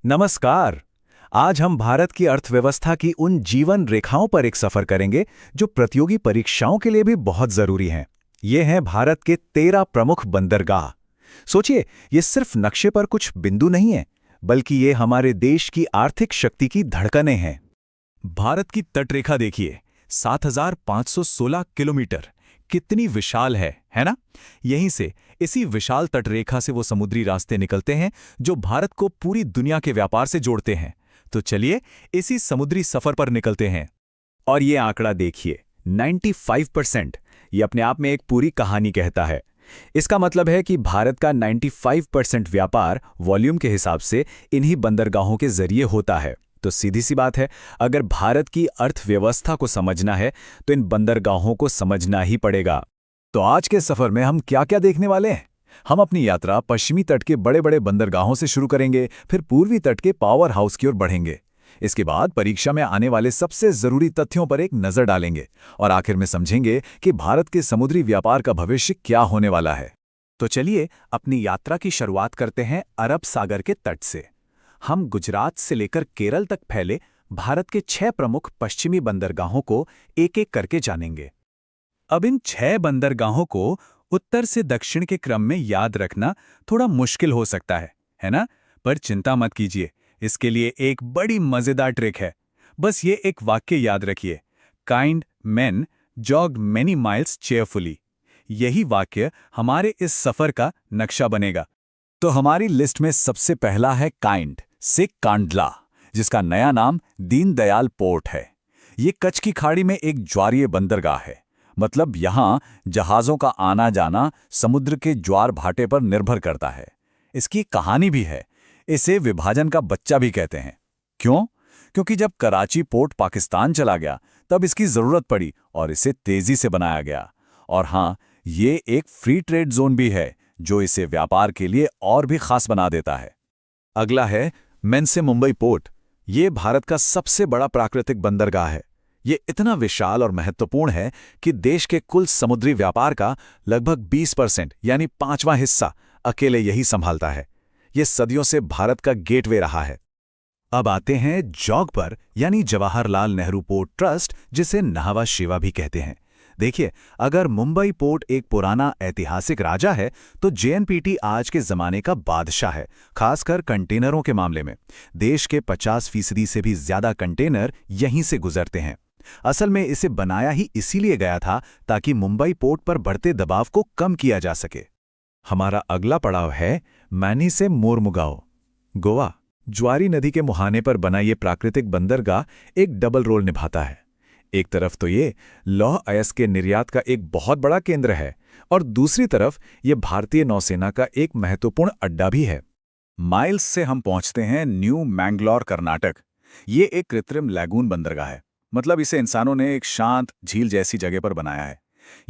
नमस्कार। आज हम भारत की अर्थव्यवस्था की उन जीवन रेखाओं पर एक सफर करेंगे जो प्रतियोगी परीक्षाओं के लिए भी बहुत जरूरी हैं। ये हैं भारत के 13 प्रमुख बंदरगाह। सोचिए, ये सिर्फ नक्शे पर कुछ बिंदु नहीं है, बल्कि ये हमारे देश की आर्थिक शक्ति की धड़कनें हैं। भारत की तटरेखा देखिए, 7,516 किलोमीटर। कितनी विशाल है ना? यहीं से, इसी विशाल तटरेखा से वो समुद्री रास्ते निकलते हैं जो भारत को पूरी दुनिया के व्यापार से जोड़ते हैं। तो चलिए, इसी समुद्री सफर पर निकलते हैं। और ये आंकड़ा देखिए, 95%। ये अपने आप में एक पूरी कहानी कहता है। इसका मतलब है कि भारत का 95% व्यापार वॉल्यूम के हिसाब से इन्हीं बंदरगाहों के जरिए होता है। तो सीधी सी बात है, अगर भारत की अर्थव्यवस्था को समझना है तो इन बंदरगाहों को समझना ही पड़ेगा। तो आज के सफर में हम क्या क्या देखने वाले हैं? हम अपनी यात्रा पश्चिमी तट के बड़े बड़े बंदरगाहों से शुरू करेंगे, फिर पूर्वी तट के पावर हाउस की ओर बढ़ेंगे। इसके बाद परीक्षा में आने वाले सबसे जरूरी तथ्यों पर एक नजर डालेंगे और आखिर में समझेंगे कि भारत के समुद्री व्यापार का भविष्य क्या होने वाला है। तो चलिए, अपनी यात्रा की शुरुआत करते हैं अरब सागर के तट से। हम गुजरात से लेकर केरल तक फैले भारत के 6 प्रमुख पश्चिमी बंदरगाहों को एक एक करके जानेंगे। अब इन 6 बंदरगाहों को उत्तर से दक्षिण के क्रम में याद रखना थोड़ा मुश्किल हो सकता है ना? पर चिंता मत कीजिए, इसके लिए एक बड़ी मजेदार ट्रिक है। बस ये एक वाक्य याद रखिए, kind man jog many miles cheerfully. यही वाक्य हमारे इस सफर का नक्शा बनेगा। तो हमारी लिस्ट में सबसे पहला है काइंड से कांडला, जिसका नया नाम दीनदयाल पोर्ट है। ये कच्छ की खाड़ी में एक ज्वारीय बंदरगाह है। मतलब यहाँ जहाज़ों का आना जाना समुद्र के ज्वार भाटे पर निर्भर करता है। इसकी कहानी भी है। इसे विभाजन का बच्चा भी कहते हैं। क्यों? क्योंकि जब कराची पोर्ट पाकिस्तान चला गया, तब इसकी ज़रूरत पड़ी और इसे तेज़ी से बनाया गया। और हाँ, ये एक फ्री ट्रेड जोन भी है, जो इसे व्यापार के लिए और भी खास बना देता है। अगला है मेंसे मुंबई पोर्ट। ये भारत का सबसे बड़ा प्राकृतिक बंदरगाह है। ये इतना विशाल और महत्वपूर्ण है कि देश के कुल समुद्री व्यापार का लगभग 20% यानी 5वां हिस्सा अकेले यही संभालता है। ये सदियों से भारत का गेटवे रहा है। अब आते हैं जॉग पर, यानी जवाहरलाल नेहरू पोर्ट ट्रस्ट, जिसे न्हावा शेवा भी कहते हैं। देखिए, अगर मुंबई पोर्ट एक पुराना ऐतिहासिक राजा है, तो जेएनपीटी आज के जमाने का बादशाह है, खासकर कंटेनरों के मामले में। देश के 50% से भी ज्यादा कंटेनर यहीं से गुजरते हैं। असल में इसे बनाया ही इसीलिए गया था ताकि मुंबई पोर्ट पर बढ़ते दबाव को कम किया जा सके। हमारा अगला पड़ाव है मैनी से मोरमुगाओ, गोवा। ज्वारी नदी के मुहाने पर बना ये प्राकृतिक बंदरगाह एक डबल रोल निभाता है। एक तरफ तो ये लौह अयस्क के निर्यात का एक बहुत बड़ा केंद्र है, और दूसरी तरफ ये भारतीय नौसेना का एक महत्वपूर्ण अड्डा भी है। माइल्स से हम पहुंचते हैं न्यू मैंगलोर, कर्नाटक। ये एक कृत्रिम लैगून बंदरगाह है। मतलब इसे इंसानों ने एक शांत झील जैसी जगह पर बनाया है।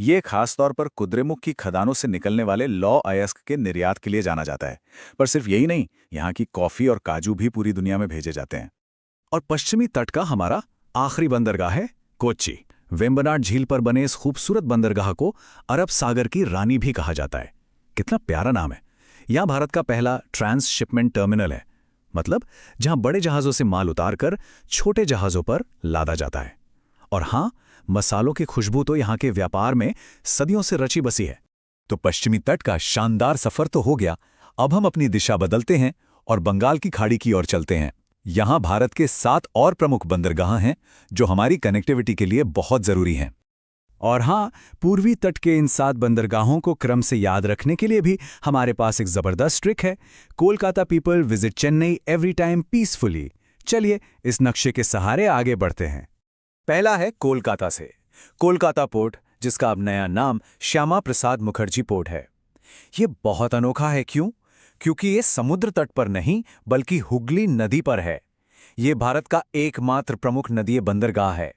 ये खासतौर पर कुद्रेमुख की खदानों से निकलने वाले लौह अयस्क के निर्यात के लिए जाना जाता है। पर सिर्फ यही नहीं, यहाँ की कॉफी और काजू भी पूरी दुनिया में भेजे जाते हैं। और पश्चिमी तट का हमारा आखिरी बंदरगाह है कोच्चि। वेम्बनाड झील पर बने इस खूबसूरत बंदरगाह को अरब सागर की रानी भी कहा जाता है। कितना प्यारा नाम है। यहाँ भारत का पहला ट्रांसशिपमेंट टर्मिनल है, मतलब जहां बड़े जहाजों से माल उतारकर छोटे जहाजों पर लादा जाता है। और हाँ, मसालों की खुशबू तो यहाँ के व्यापार में सदियों से रची बसी है। तो पश्चिमी तट का शानदार सफर तो हो गया। अब हम अपनी दिशा बदलते हैं और बंगाल की खाड़ी की ओर चलते हैं। यहाँ भारत के 7 और प्रमुख बंदरगाह हैं जो हमारी कनेक्टिविटी के लिए बहुत जरूरी हैं। और हाँ, पूर्वी तट के इन 7 बंदरगाहों को क्रम से याद रखने के लिए भी हमारे पास एक जबरदस्त ट्रिक है। Kolkata people visit Chennai every time peacefully. चलिए, इस नक्शे के सहारे आगे बढ़ते हैं। पहला है कोलकाता से। कोलकाता पोर्ट, जिसका अब नया नाम श्यामा प्रसाद मुखर्जी पोर्ट है। ये बहुत अनोखा है। क्यों? क्योंकि ये समुद्र तट पर नहीं, बल्कि हुगली नदी पर है। ये भारत का एकमात्र प्रमुख नदीय बंदरगाह है।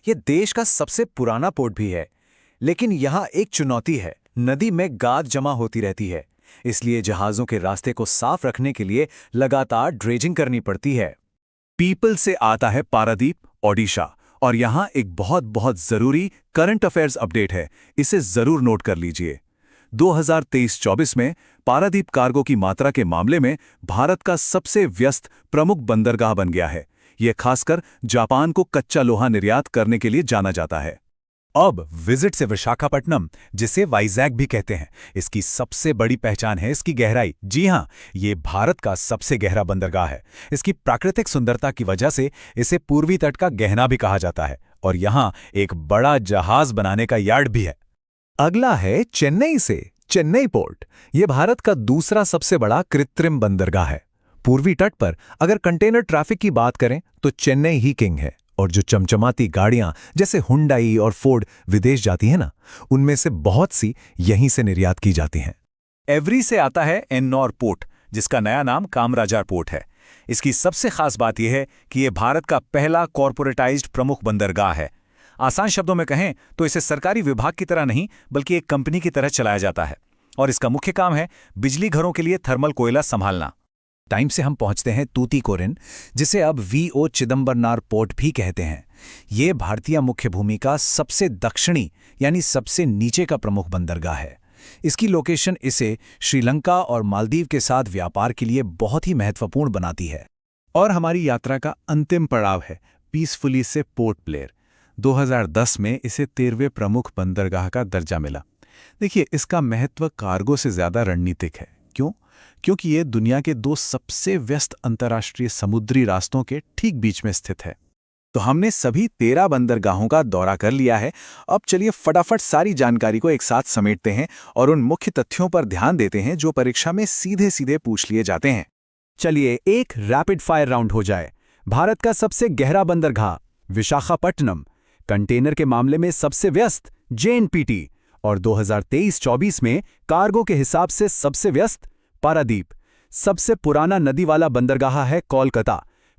ये देश का सबसे पुराना पोर्ट भी है। लेकिन यहाँ एक चुनौती है, नदी में गाद जमा होती रहती है। इसलिए जहाज़ों के रास्ते को साफ रखने के लिए लगातार ड्रेजिंग करनी पड़ती है। पीपल से आता है पारादीप, ओडिशा। और यहाँ एक बहुत बहुत ज़रूरी करंट अफेयर्स अपडेट है, इसे ज़रूर नोट कर लीजिए। 2023-24 में पारादीप कार्गो की मात्रा के मामले में भारत का सबसे व्यस्त प्रमुख बंदरगाह बन गया है। यह खासकर जापान को कच्चा लोहा निर्यात करने के लिए जाना जाता है। अब विजिट से विशाखापट्टनम, जिसे वाइजैक भी कहते हैं, इसकी सबसे बड़ी पहचान है इसकी गहराई। जी हां, ये भारत का सबसे गहरा बंदरगाह है। इसकी प्राकृतिक सुंदरता की वजह से इसे पूर्वी तट का गहना भी कहा जाता है और यहां एक बड़ा जहाज बनाने का यार्ड भी है। अगला है चेन्नई से चेन्नई पोर्ट। यह भारत का दूसरा सबसे बड़ा कृत्रिम बंदरगाह है। पूर्वी तट पर अगर कंटेनर ट्रैफिक की बात करें तो चेन्नई ही किंग है, और जो चमचमाती गाड़ियां जैसे हुंडई और फोर्ड विदेश जाती हैं ना, उनमें से बहुत सी यहीं से निर्यात की जाती हैं। एवरी से आता है एन्नौर पोर्ट, जिसका नया नाम कामराजार पोर्ट है। इसकी सबसे खास बात यह है कि यह भारत का पहला कॉर्पोरेटाइज्ड प्रमुख बंदरगाह है। आसान शब्दों में कहें तो इसे सरकारी विभाग की तरह नहीं बल्कि एक कंपनी की तरह चलाया जाता है, और इसका मुख्य काम है बिजली घरों के लिए थर्मल कोयला संभालना। टाइम से हम पहुंचते हैं तूतीकोरिन, जिसे अब वीओ चिदंबरनार पोर्ट भी कहते हैं। ये भारतीय मुख्य भूमि का सबसे दक्षिणी यानी सबसे नीचे का प्रमुख बंदरगाह है। इसकी लोकेशन इसे श्रीलंका और मालदीव के साथ व्यापार के लिए बहुत ही महत्वपूर्ण बनाती है। और हमारी यात्रा का अंतिम पड़ाव है पीसफुली से पोर्ट ब्लेयर। 2010 में इसे 13वें प्रमुख बंदरगाह का दर्जा मिला। देखिए, इसका महत्व कार्गो से ज्यादा रणनीतिक है। क्यों? क्योंकि ये दुनिया के 2 सबसे व्यस्त अंतर्राष्ट्रीय समुद्री रास्तों के ठीक बीच में स्थित है। तो हमने सभी 13 बंदरगाहों का दौरा कर लिया है। अब चलिए फटाफट सारी जानकारी को एक साथ समेटते हैं और उन मुख्य तथ्यों पर ध्यान देते हैं जो परीक्षा में सीधे सीधे पूछ लिए जाते हैं। चलिए एक रैपिड फायर राउंड हो जाए। भारत का सबसे गहरा बंदरगाह विशाखापट्टनम, कंटेनर के मामले में सबसे व्यस्त जेएनपीटी, और 2023-24 में कार्गो के हिसाब से सबसे व्यस्त पारादीप। सबसे पुराना नदी वाला बंदरगाह है कोलकाता,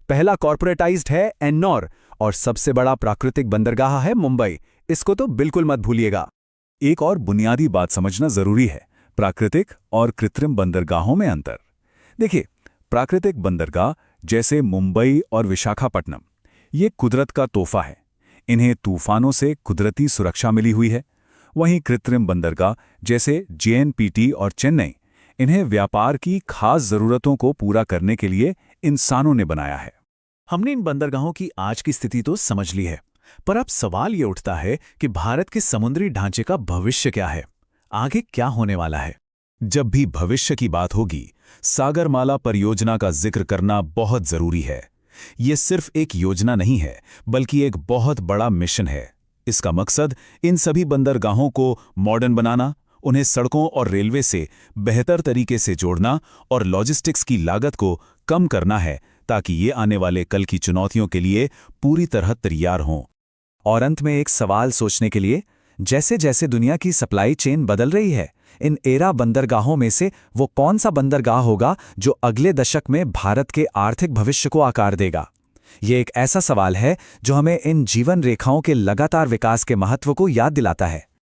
पहला कॉर्पोरेटाइज्ड है एन्नौर, और सबसे बड़ा प्राकृतिक बंदरगाह है मुंबई। इसको तो बिल्कुल मत भूलिएगा। एक और बुनियादी बात समझना जरूरी है, प्राकृतिक और कृत्रिम बंदरगाहों में अंतर। देखिए, प्राकृतिक बंदरगाह जैसे मुंबई और विशाखापट्टनम, ये कुदरत का तोहफा है। इन्हें तूफानों से कुदरती सुरक्षा मिली हुई है। वहीं कृत्रिम बंदरगाह जैसे जेएनपीटी और चेन्नई, इन्हें व्यापार की खास जरूरतों को पूरा करने के लिए इंसानों ने बनाया है। हमने इन बंदरगाहों की आज की स्थिति तो समझ ली है, पर अब सवाल ये उठता है कि भारत के समुद्री ढांचे का भविष्य क्या है? आगे क्या होने वाला है? जब भी भविष्य की बात होगी, सागरमाला परियोजना का जिक्र करना बहुत जरूरी है। ये सिर्फ एक योजना नहीं है, बल्कि एक बहुत बड़ा मिशन है। इसका मकसद इन सभी बंदरगाहों को मॉडर्न बनाना, उन्हें सड़कों और रेलवे से बेहतर तरीके से जोड़ना और लॉजिस्टिक्स की लागत को कम करना है, ताकि ये आने वाले कल की चुनौतियों के लिए पूरी तरह तैयार हों। और अंत में एक सवाल सोचने के लिए, जैसे जैसे दुनिया की सप्लाई चेन बदल रही है, इन 13 बंदरगाहों में से वो कौन सा बंदरगाह होगा जो अगले दशक में भारत के आर्थिक भविष्य को आकार देगा? ये एक ऐसा सवाल है जो हमें इन जीवन रेखाओं के लगातार विकास के महत्व को याद दिलाता है।